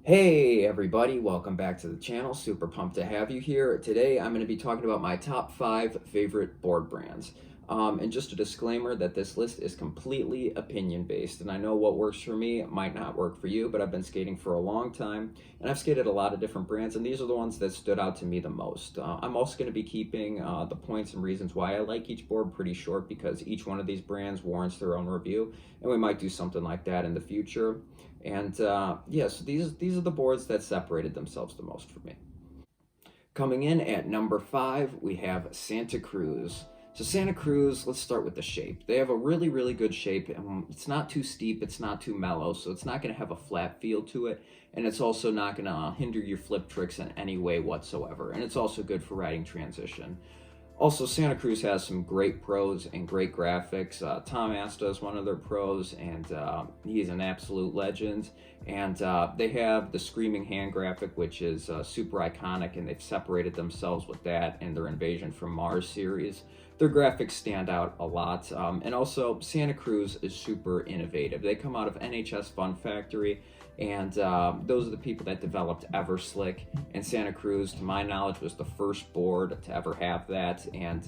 Hey everybody, welcome back to the channel. Super pumped to have you here. Today I'm going to be talking about my top 5 favorite board brands. And just a disclaimer that this list is completely opinion based, and I know what works for me might not work for you, but I've been skating for a long time and I've skated a lot of different brands, and these are the ones that stood out to me the most. I'm also going to be keeping the points and reasons why I like each board pretty short, because each one of these brands warrants their own review, and we might do something like that in the future. And so these are the boards that separated themselves the most for me. Coming in at number 5, we have Santa Cruz. So Santa Cruz, let's start with the shape. They have a really good shape. It's not too steep, it's not too mellow, so it's not going to have a flat feel to it, and it's also not going to hinder your flip tricks in any way whatsoever. And it's also good for riding transition. Also, Santa Cruz has some great pros and great graphics. Tom Asta is one of their pros, and he's an absolute legend. And they have the Screaming Hand graphic, which is super iconic, and they've separated themselves with that in their Invasion from Mars series. Their graphics stand out a lot. And also, Santa Cruz is super innovative. They come out of NHS Fun Factory, and those are the people that developed Everslick, and Santa Cruz, to my knowledge, was the first board to ever have that. And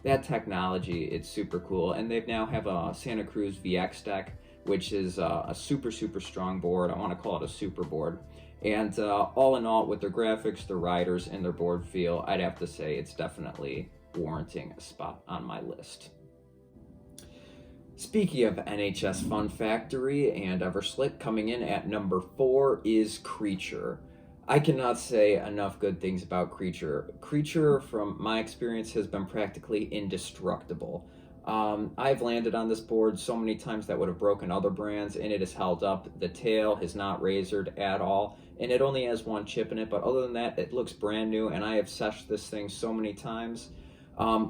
that technology, it's super cool. And they now have a Santa Cruz VX deck, which is a super strong board. I want to call it a super board. And all in all, with their graphics, their riders, and their board feel, I'd have to say it's definitely warranting a spot on my list. Speaking of NHS Fun Factory and Everslick, coming in at number 4 is Creature. I cannot say enough good things about Creature. Creature, from my experience, has been practically indestructible. I've landed on this board so many times that would have broken other brands, and it has held up. The tail has not razored at all, and it only has one chip in it, but other than that, it looks brand new, and I have seshed this thing so many times.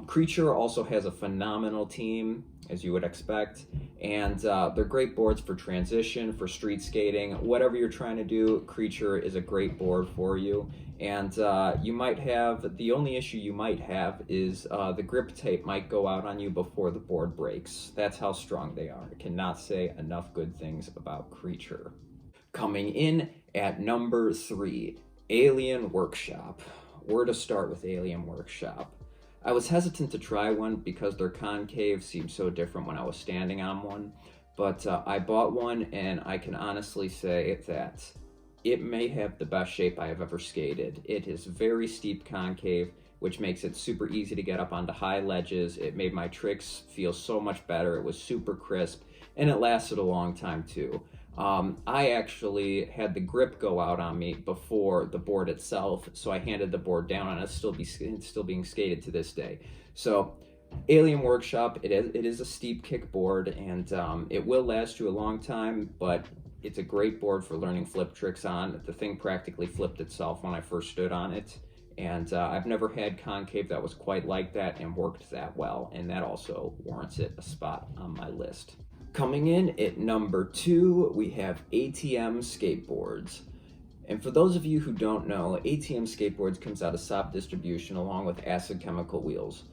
Creature also has a phenomenal team, as you would expect, and they're great boards for transition, for street skating, whatever you're trying to do. Creature is a great board for you. And you might have, the only issue you might have is the grip tape might go out on you before the board breaks. That's how strong they are. I cannot say enough good things about Creature. Coming in at number 3, Alien Workshop. Where to start with Alien Workshop? I was hesitant to try one because their concave seemed so different when I was standing on one, but I bought one, and I can honestly say that it may have the best shape I have ever skated. It is very steep concave, which makes it super easy to get up onto high ledges. It made my tricks feel so much better. It was super crisp, and it lasted a long time too. I actually had the grip go out on me before the board itself, so I handed the board down, and it's still being skated to this day. So Alien Workshop, it is a steep kick board, and it will last you a long time, but it's a great board for learning flip tricks on. The thing practically flipped itself when I first stood on it, and I've never had concave that was quite like that and worked that well, and that also warrants it a spot on my list. Coming in at number 2, we have ATM skateboards. And for those of you who don't know, ATM skateboards comes out of SOP distribution along with Acid Chemical Wheels.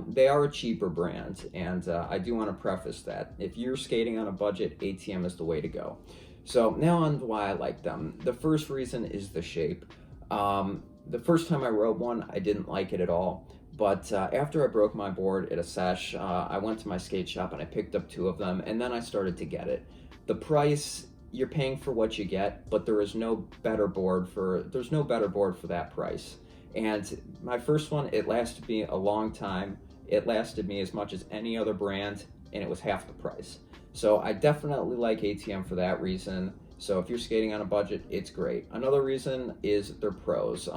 They are a cheaper brand, and I do want to preface that. If you're skating on a budget, ATM is the way to go. So now on to why I like them. The first reason is the shape. The first time I rode one, I didn't like it at all. But after I broke my board at a sesh, I went to my skate shop and I picked up 2 of them, and then I started to get it. The price, you're paying for what you get, but there's no better board for that price. And my first one, it lasted me a long time. It lasted me as much as any other brand, and it was half the price. So I definitely like ATM for that reason. So if you're skating on a budget, it's great. Another reason is their pros.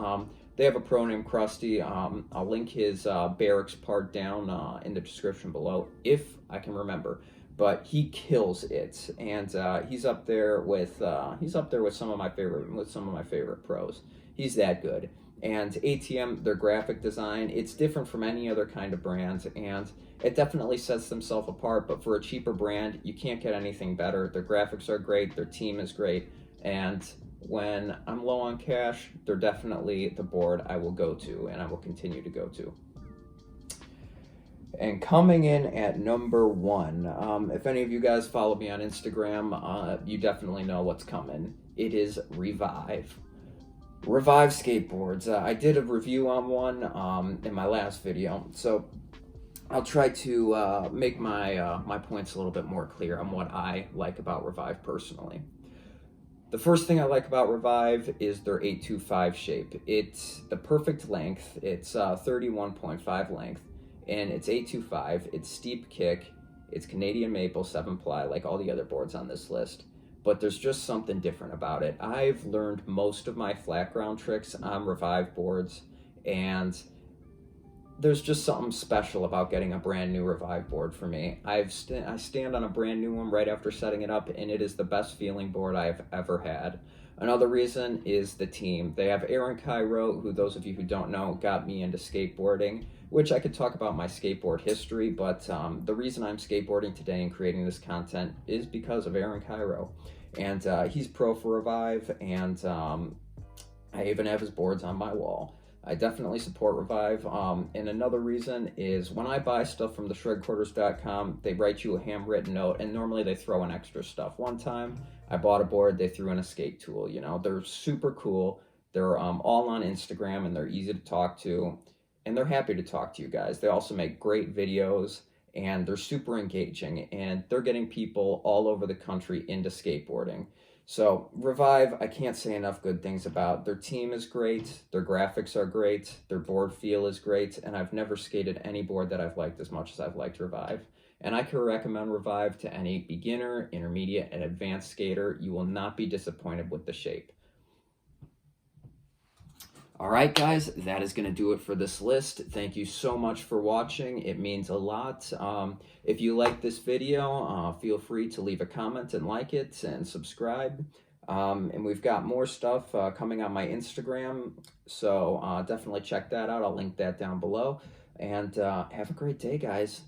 They have a pro named Krusty. I'll link his barracks part down in the description below if I can remember. But he kills it, and he's up there with some of my favorite pros. He's that good. And ATM, their graphic design, it's different from any other kind of brand, and it definitely sets themselves apart. But for a cheaper brand, you can't get anything better. Their graphics are great, their team is great, and when I'm low on cash, they're definitely the board I will go to, and I will continue to go to. And coming in at number 1, if any of you guys follow me on Instagram, you definitely know what's coming. It is Revive. Revive skateboards. I did a review on one in my last video, so I'll try to make my points a little bit more clear on what I like about Revive personally. The first thing I like about Revive is their 825 shape. It's the perfect length. It's 31.5 length, and it's 825. It's steep kick. It's Canadian maple 7-ply, like all the other boards on this list. But there's just something different about it. I've learned most of my flat ground tricks on Revive boards, and there's just something special about getting a brand new Revive board for me. I stand on a brand new one right after setting it up, and it is the best feeling board I've ever had. Another reason is the team. They have Aaron Cairo, who, those of you who don't know, got me into skateboarding, which I could talk about my skateboard history, but the reason I'm skateboarding today and creating this content is because of Aaron Cairo. And he's pro for Revive, and I even have his boards on my wall. I definitely support Revive. And another reason is when I buy stuff from theshredquarters.com, they write you a handwritten note, and normally they throw in extra stuff. One time I bought a board, they threw in a skate tool. You know, they're super cool. They're all on Instagram, and they're easy to talk to, and they're happy to talk to you guys. They also make great videos, and they're super engaging, and they're getting people all over the country into skateboarding. So Revive, I can't say enough good things about. Their team is great, their graphics are great, their board feel is great, and I've never skated any board that I've liked as much as I've liked Revive. And I can recommend Revive to any beginner, intermediate, and advanced skater. You will not be disappointed with the shape. All right, guys, that is going to do it for this list. Thank you so much for watching. It means a lot. If you like this video, feel free to leave a comment and like it and subscribe. And we've got more stuff coming on my Instagram, so definitely check that out. I'll link that down below. And have a great day, guys.